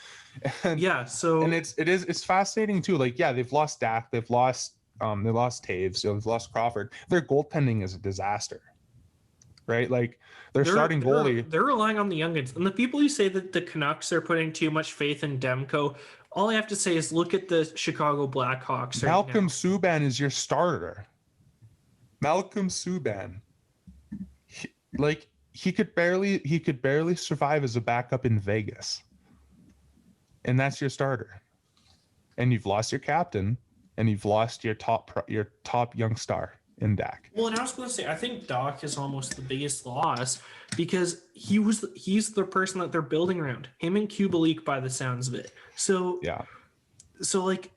And, and it's fascinating too. Like, yeah, they've lost Dak, they've lost Taves, they've lost Crawford. Their goaltending is a disaster, right? Like they're starting goalie. They're relying on the youngins, and the people who say that the Canucks are putting too much faith in Demko. All I have to say is look at the Chicago Blackhawks. Malcolm Subban is your starter. Malcolm Subban, he could barely survive as a backup in Vegas, and that's your starter. And you've lost your captain, and you've lost your top young star in Dak. Well, and I was going to say, I think Doc is almost the biggest loss because he's the person that they're building around. Him and Kubalik, by the sounds of it. So yeah. So like,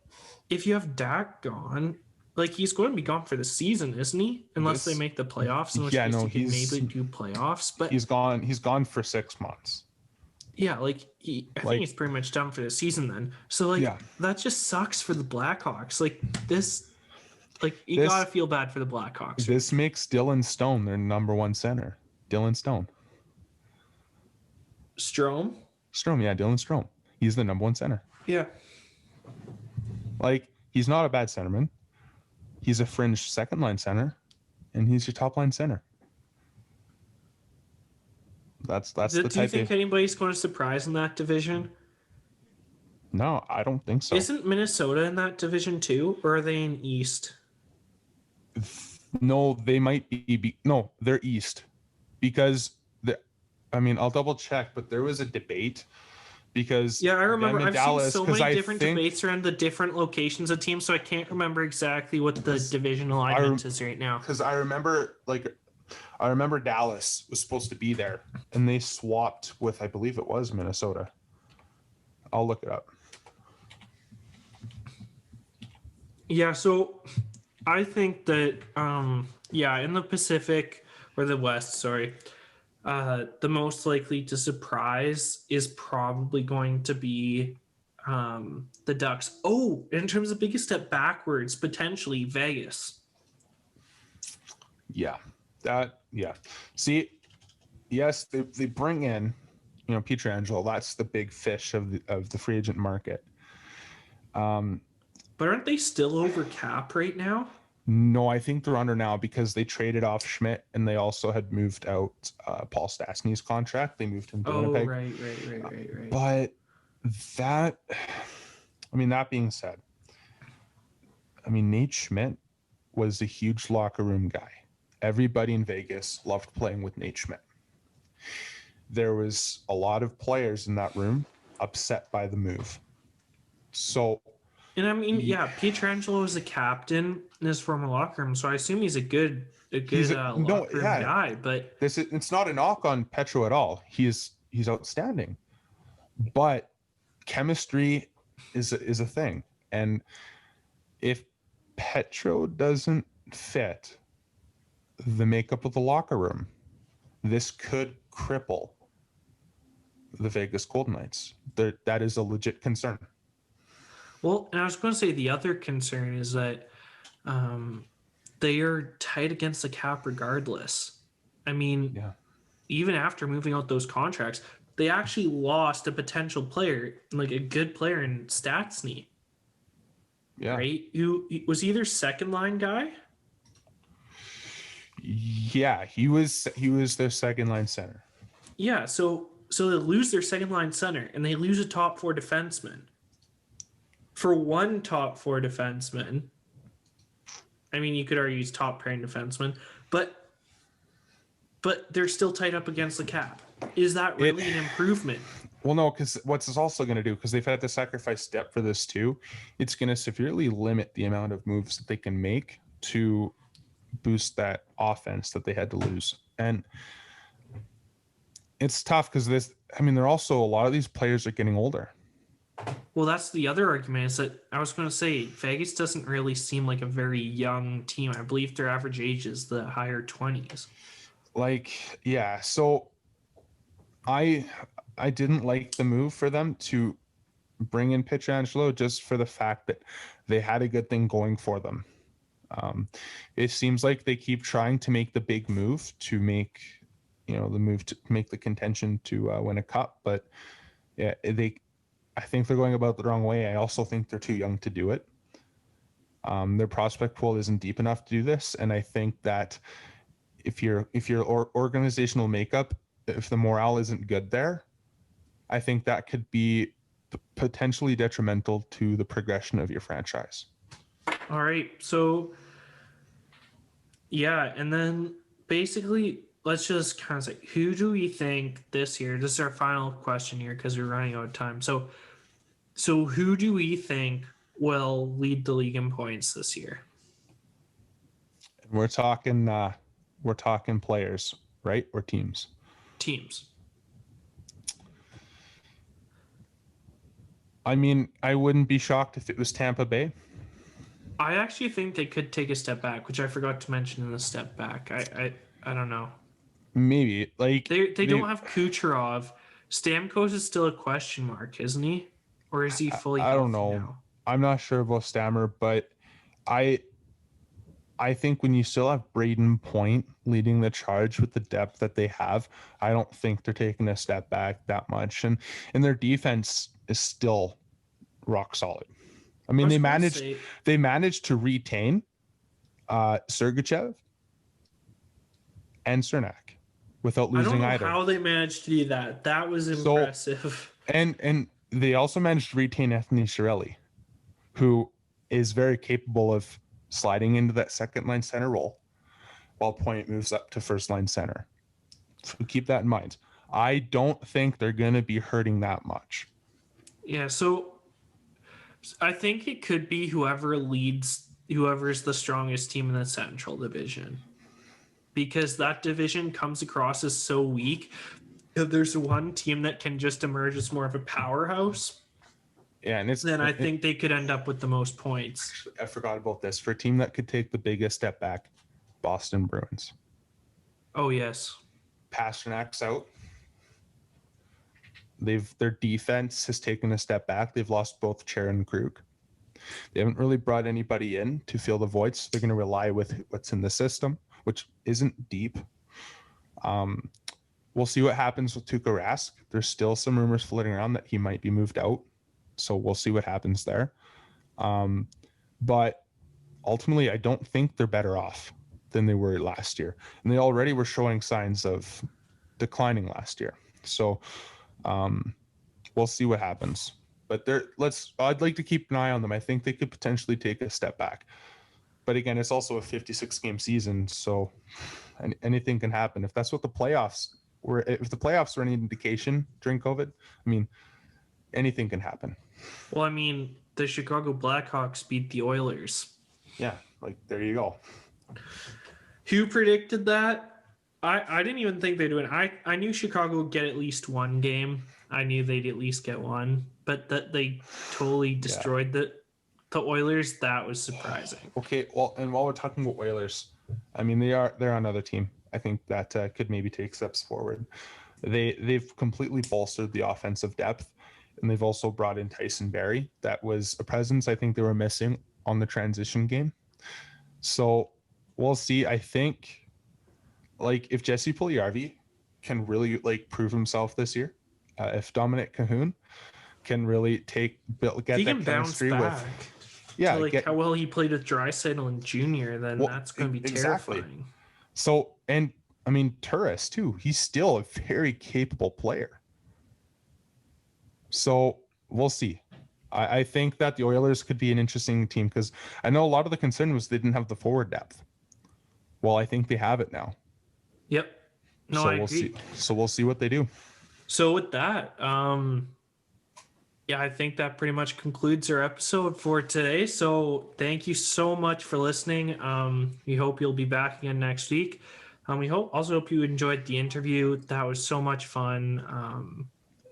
if you have Dak gone. Like, he's going to be gone for the season, isn't he? Unless they make the playoffs, in which case he can maybe do playoffs. But he's gone for 6 months. Yeah, I think he's pretty much done for the season then. So, that just sucks for the Blackhawks. Like, you got to feel bad for the Blackhawks. This makes Dylan Stone their number one center. Dylan Stone. Strome, yeah, Dylan Strome. He's the number one center. Yeah. Like, he's not a bad centerman. He's a fringe second line center, and he's your top line center. That's the type. Do you think anybody's going to surprise in that division? No, I don't think so. Isn't Minnesota in that division too, or are they in East? No, they might be. No, they're East, because I mean, I'll double check, but there was a debate because Yeah, I remember. them in I've Dallas, seen so 'cause many I different think debates around the different locations of teams, so I can't remember exactly what the division alignment is right now. because I remember Dallas was supposed to be there, and they swapped with, I believe it was Minnesota. I'll look it up. Yeah, so I think that in the Pacific or the West, sorry, the most likely to surprise is probably going to be the Ducks. Oh, in terms of biggest step backwards, potentially Vegas. Yeah, See, yes, they bring in, Pietrangelo. That's the big fish of the free agent market. But aren't they still over cap right now? No, I think they're under now because they traded off Schmidt and they also had moved out Paul Stastny's contract. They moved him to Winnipeg. Right. But that being said, Nate Schmidt was a huge locker room guy. Everybody in Vegas loved playing with Nate Schmidt. There was a lot of players in that room upset by the move. So, and Pietrangelo is a captain in his former locker room, so I assume he's a good locker room guy. But it's not a knock on Petro at all. He's outstanding, but chemistry is a thing, and if Petro doesn't fit the makeup of the locker room, this could cripple the Vegas Golden Knights. That is a legit concern. Well, and I was going to say the other concern is that they are tight against the cap regardless. I mean, even after moving out those contracts, they actually lost a potential player, like a good player in Stastny. Yeah. Right? Who was either second line guy? Yeah, he was their second line center. Yeah, so they lose their second line center and they lose a top four defenseman. For one top four defenseman, I mean, you could argue he's top pairing defenseman, but they're still tied up against the cap. Is that really an improvement? Well, no, because what's this also going to do? Because they've had to sacrifice depth for this too. It's going to severely limit the amount of moves that they can make to boost that offense that they had to lose. And it's tough because they're also, a lot of these players are getting older. Well, that's the other argument, is that I was going to say Vegas doesn't really seem like a very young team. I believe their average age is the higher 20s. So I didn't like the move for them to bring in Pietrangelo just for the fact that they had a good thing going for them. It seems like they keep trying to make the big move to make, the move to make the contention to win a cup, but I think they're going about it the wrong way. I also think they're too young to do it. Their prospect pool isn't deep enough to do this, and I think that if your organizational makeup, if the morale isn't good there, I think that could be potentially detrimental to the progression of your franchise. All right, so and then basically let's just kind of say, who do we think this year? This is our final question here because we're running out of time. So who do we think will lead the league in points this year? We're talking players, right? Or teams? Teams. I mean, I wouldn't be shocked if it was Tampa Bay. I actually think they could take a step back, which I forgot to mention in the step back. I don't know. Maybe they don't have Kucherov. Stamkos is still a question mark, isn't he? Or is he fully healthy? I don't know. Now? I'm not sure about Stammer, but I think when you still have Braden Point leading the charge with the depth that they have, I don't think they're taking a step back that much. And their defense is still rock solid. I mean, they managed to retain Sergachev and Cernak without losing either. I don't know how they managed to do that. That was impressive. And they also managed to retain Anthony Cirelli, who is very capable of sliding into that second line center role while Point moves up to first line center. So keep that in mind. I don't think they're going to be hurting that much. Yeah, so I think it could be whoever's the strongest team in the Central Division, because that division comes across as so weak. If there's one team that can just emerge as more of a powerhouse, yeah, and then I think they could end up with the most points. I forgot about this. For a team that could take the biggest step back, Boston Bruins. Oh yes, Pasternak's out. Their defense has taken a step back. They've lost both Chair and Krug. They haven't really brought anybody in to fill the voids. They're going to rely with what's in the system, which isn't deep. We'll see what happens with Tuukka Rask. There's still some rumors floating around that he might be moved out, so we'll see what happens there. But ultimately, I don't think they're better off than they were last year, and they already were showing signs of declining last year. So we'll see what happens. But I'd like to keep an eye on them. I think they could potentially take a step back. But again, it's also a 56-game season, so anything can happen. If that's what the playoffs were, if the playoffs were any indication during COVID, I mean, anything can happen. Well, I mean, the Chicago Blackhawks beat the Oilers. Yeah, like there you go. Who predicted that? I didn't even think they'd win. I knew Chicago would get at least one game. I knew they'd at least get one, but that they totally destroyed the Oilers, that was surprising. Okay, well, and while we're talking about Oilers, I mean they're another team. I think that could maybe take steps forward. They've completely bolstered the offensive depth, and they've also brought in Tyson Barrie. That was a presence I think they were missing on the transition game. So we'll see. I think like if Jesse Puljujarvi can really like prove himself this year, if Dominic Cahoon can really get he that can chemistry bounce back. with yeah, how well he played with Draisaitl and Junior, then that's going to be exactly. terrifying. So, and I mean, Turris too, he's still a very capable player. So we'll see. I think that the Oilers could be an interesting team because I know a lot of the concern was they didn't have the forward depth. Well, I think they have it now. Yep. No, so I we'll agree. see. So we'll see what they do. So with that, I think that pretty much concludes our episode for today. So thank you so much for listening. We hope you'll be back again next week. We also hope you enjoyed the interview. That was so much fun.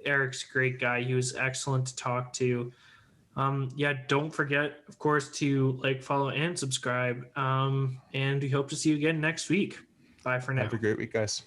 Eric's a great guy. He was excellent to talk to. Don't forget, of course, to follow, and subscribe. And we hope to see you again next week. Bye for now. Have a great week, guys.